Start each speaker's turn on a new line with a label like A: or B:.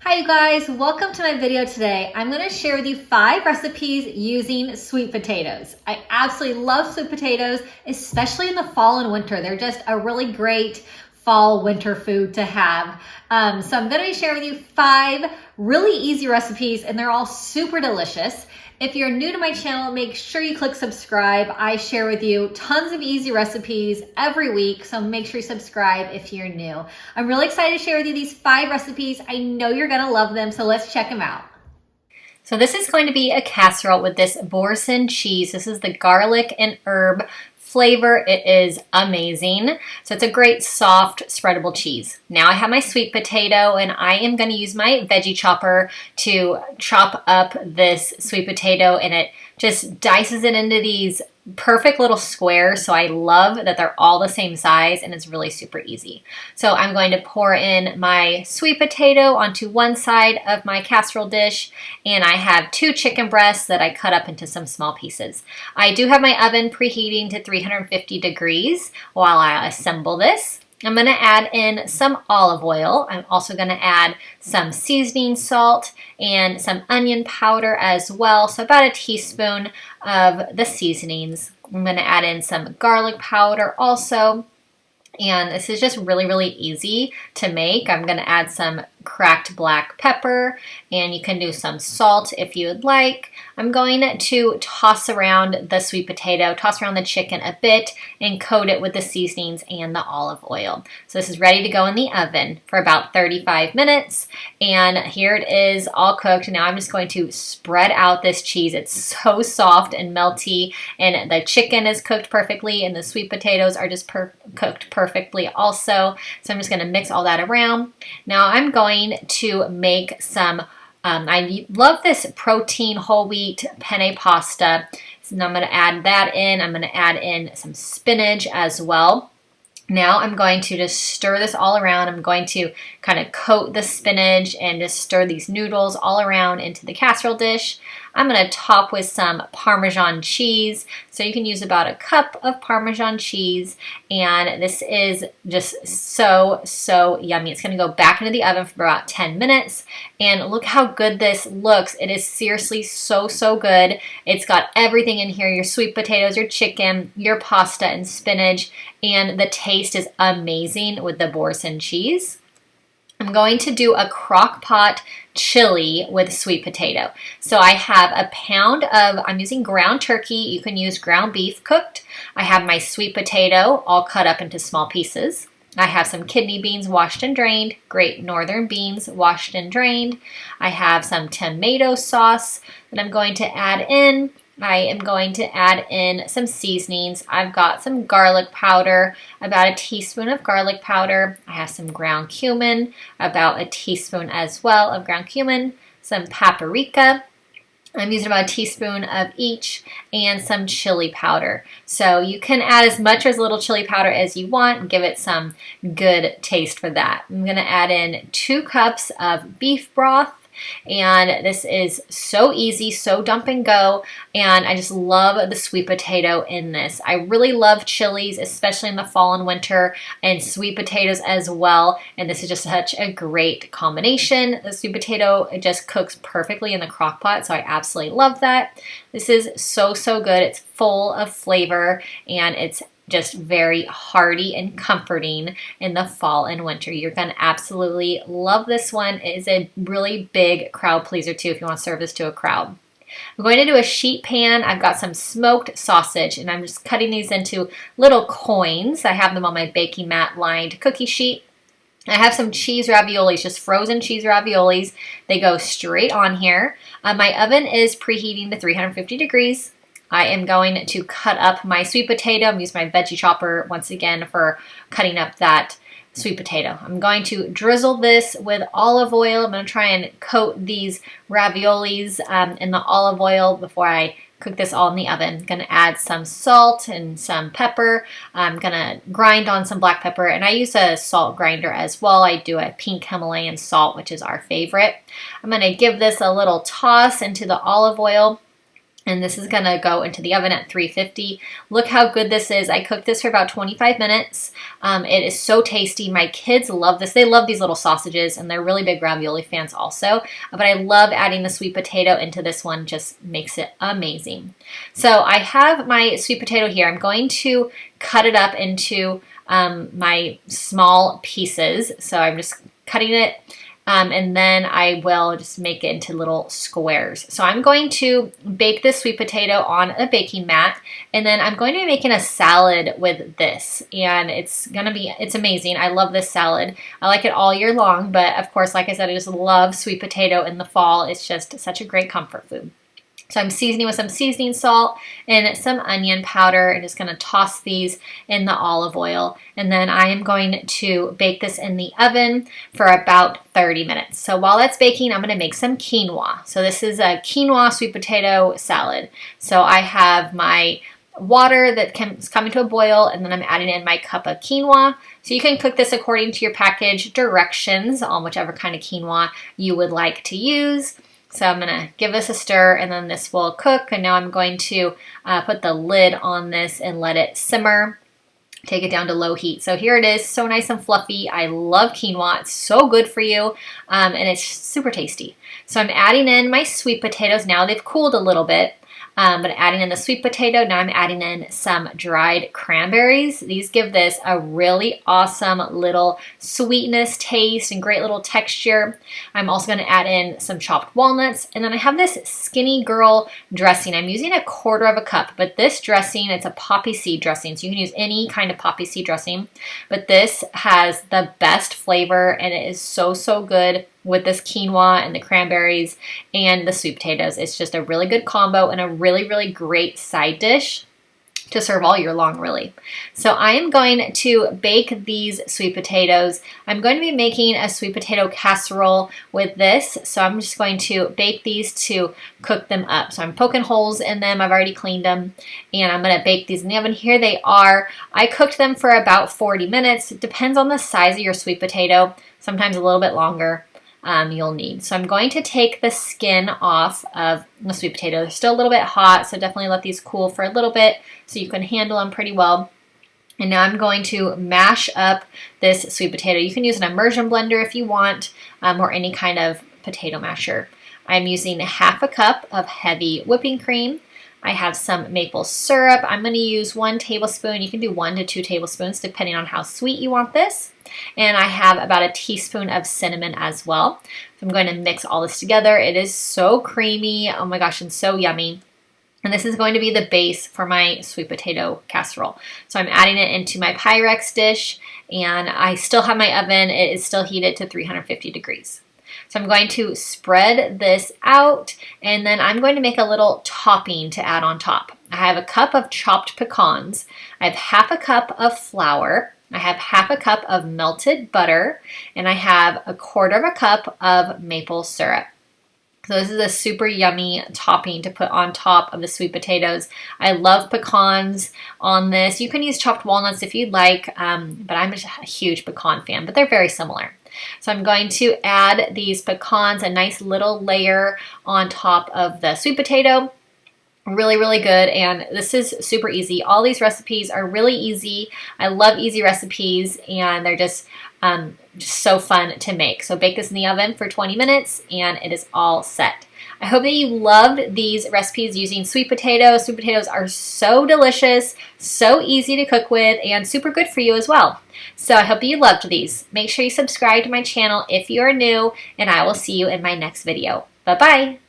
A: Hi you guys, welcome to my video today. I'm going to share with you 5 recipes using sweet potatoes. I absolutely love sweet potatoes, especially in the fall and winter. They're just a really great fall winter food to have. So I'm going to be sharing with you 5 really easy recipes and they're all super delicious. If you're new to my channel, make sure you click subscribe. I share with you tons of easy recipes every week, so make sure you subscribe if you're new. I'm really excited to share with you these 5 recipes. I know you're gonna love them, so let's check them out. So this is going to be a casserole with this Boursin cheese. This is the garlic and herb flavor. It is amazing. So it's a great soft spreadable cheese. Now I have my sweet potato and I am going to use my veggie chopper to chop up this sweet potato, and it just dices it into these perfect little squares. So I love that they're all the same size and it's really super easy. So I'm going to pour in my sweet potato onto one side of my casserole dish, and I have 2 chicken breasts that I cut up into some small pieces. I do have my oven preheating to 350 degrees while I assemble this. I'm going to add in some olive oil. I'm also going to add some seasoning salt and some onion powder as well. So about a teaspoon of the seasonings. I'm going to add in some garlic powder also. And this is just really, really easy to make. I'm going to add some cracked black pepper, and you can do some salt if you would like. I'm going to toss around the sweet potato, toss around the chicken a bit, and coat it with the seasonings and the olive oil. So this is ready to go in the oven for about 35 minutes. And here it is all cooked. Now I'm just going to spread out this cheese. It's so soft and melty, and the chicken is cooked perfectly, and the sweet potatoes are just cooked perfectly also. So I'm just going to mix all that around. Now I'm going to make some, I love this protein whole wheat penne pasta. So now I'm going to add that in. I'm going to add in some spinach as well. Now I'm going to just stir this all around. I'm going to kind of coat the spinach and just stir these noodles all around into the casserole dish. I'm going to top with some Parmesan cheese. So you can use about a cup of Parmesan cheese. And this is just so, so yummy. It's going to go back into the oven for about 10 minutes. And look how good this looks. It is seriously so, so good. It's got everything in here. Your sweet potatoes, your chicken, your pasta and spinach. And the taste is amazing with the Boursin cheese. I'm going to do a Crockpot chili with sweet potato. So I have a pound of, I'm using ground turkey. You can use ground beef cooked. I have my sweet potato all cut up into small pieces. I have some kidney beans washed and drained, Great Northern beans washed and drained. I have some tomato sauce that I'm going to add in. I am going to add in some seasonings. I've got some garlic powder, about a teaspoon of garlic powder. I have some ground cumin, about a teaspoon as well of ground cumin, some paprika. I'm using about a teaspoon of each, and some chili powder. So you can add as much or as little chili powder as you want and give it some good taste for that. I'm going to add in 2 cups of beef broth. And this is so easy, so dump and go, and I just love the sweet potato in this. I really love chilies, especially in the fall and winter, and sweet potatoes as well, and this is just such a great combination. The sweet potato, it just cooks perfectly in the crock pot, so I absolutely love that. This is so, so good. It's full of flavor, and it's just very hearty and comforting in the fall and winter. You're going to absolutely love this one. It is a really big crowd pleaser too if you want to serve this to a crowd. I'm going to do a sheet pan. I've got some smoked sausage, and I'm just cutting these into little coins. I have them on my baking mat lined cookie sheet. I have some cheese raviolis, just frozen cheese raviolis. They go straight on here. My oven is preheating to 350 degrees. I am going to cut up my sweet potato. I'm using my veggie chopper once again for cutting up that sweet potato. I'm going to drizzle this with olive oil. I'm going to try and coat these raviolis in the olive oil before I cook this all in the oven. I'm going to add some salt and some pepper. I'm going to grind on some black pepper, and I use a salt grinder as well. I do a pink Himalayan salt, which is our favorite. I'm going to give this a little toss into the olive oil. And this is gonna go into the oven at 350. Look how good this is. I cooked this for about 25 minutes. It is so tasty. My kids love this. They love these little sausages, and they're really big ravioli fans also. But I love adding the sweet potato into this one. Just makes it amazing. So I have my sweet potato here. I'm going to cut it up into my small pieces. So I'm just cutting it. And then I will just make it into little squares. So I'm going to bake this sweet potato on a baking mat, and then I'm going to be making a salad with this, and it's amazing. I love this salad. I like it all year long, but of course, like I said, I just love sweet potato in the fall. It's just such a great comfort food. So I'm seasoning with some seasoning salt and some onion powder, and just going to toss these in the olive oil. And then I am going to bake this in the oven for about 30 minutes. So while that's baking, I'm going to make some quinoa. So this is a quinoa sweet potato salad. So I have my water that's coming to a boil, and then I'm adding in my cup of quinoa. So you can cook this according to your package directions on whichever kind of quinoa you would like to use. So I'm going to give this a stir, and then this will cook. And now I'm going to put the lid on this and let it simmer. Take it down to low heat. So here it is, so nice and fluffy. I love quinoa. It's so good for you, and it's super tasty. So I'm adding in my sweet potatoes now. They've cooled a little bit. But adding in the sweet potato, now I'm adding in some dried cranberries. These give this a really awesome little sweetness taste and great little texture. I'm also going to add in some chopped walnuts, and then I have this Skinny Girl dressing. I'm using 1/4 cup, but this dressing, it's a poppy seed dressing, so you can use any kind of poppy seed dressing, but this has the best flavor, and it is so, so good with this quinoa and the cranberries and the sweet potatoes. It's just a really good combo and a really, really great side dish to serve all year long, really. So I am going to bake these sweet potatoes. I'm going to be making a sweet potato casserole with this. So I'm just going to bake these to cook them up. So I'm poking holes in them. I've already cleaned them, and I'm going to bake these in the oven. Here they are. I cooked them for about 40 minutes. It depends on the size of your sweet potato, sometimes a little bit longer. You'll need. So I'm going to take the skin off of the sweet potato. They're still a little bit hot, so definitely let these cool for a little bit so you can handle them pretty well. And now I'm going to mash up this sweet potato. You can use an immersion blender if you want, or any kind of potato masher. I'm using 1/2 cup of heavy whipping cream. I have some maple syrup. I'm going to use 1 tablespoon. You can do 1 to 2 tablespoons depending on how sweet you want this. And I have about 1 teaspoon of cinnamon as well. So I'm going to mix all this together. It is so creamy. Oh my gosh, and so yummy. And this is going to be the base for my sweet potato casserole. So I'm adding it into my Pyrex dish, and I still have my oven. It is still heated to 350 degrees. So I'm going to spread this out, and then I'm going to make a little topping to add on top. I have 1 cup of chopped pecans. I have 1/2 cup of flour. I have 1/2 cup of melted butter, and I have 1/4 cup of maple syrup. So this is a super yummy topping to put on top of the sweet potatoes. I love pecans on this. You can use chopped walnuts if you'd like, but I'm just a huge pecan fan, but they're very similar. So I'm going to add these pecans, a nice little layer on top of the sweet potato. Really, really good, and this is super easy. All these recipes are really easy. I love easy recipes, and they're just so fun to make. So bake this in the oven for 20 minutes, and it is all set. I hope that you loved these recipes using sweet potatoes. Sweet potatoes are so delicious, so easy to cook with, and super good for you as well. So I hope that you loved these. Make sure you subscribe to my channel if you are new, and I will see you in my next video. Bye-bye.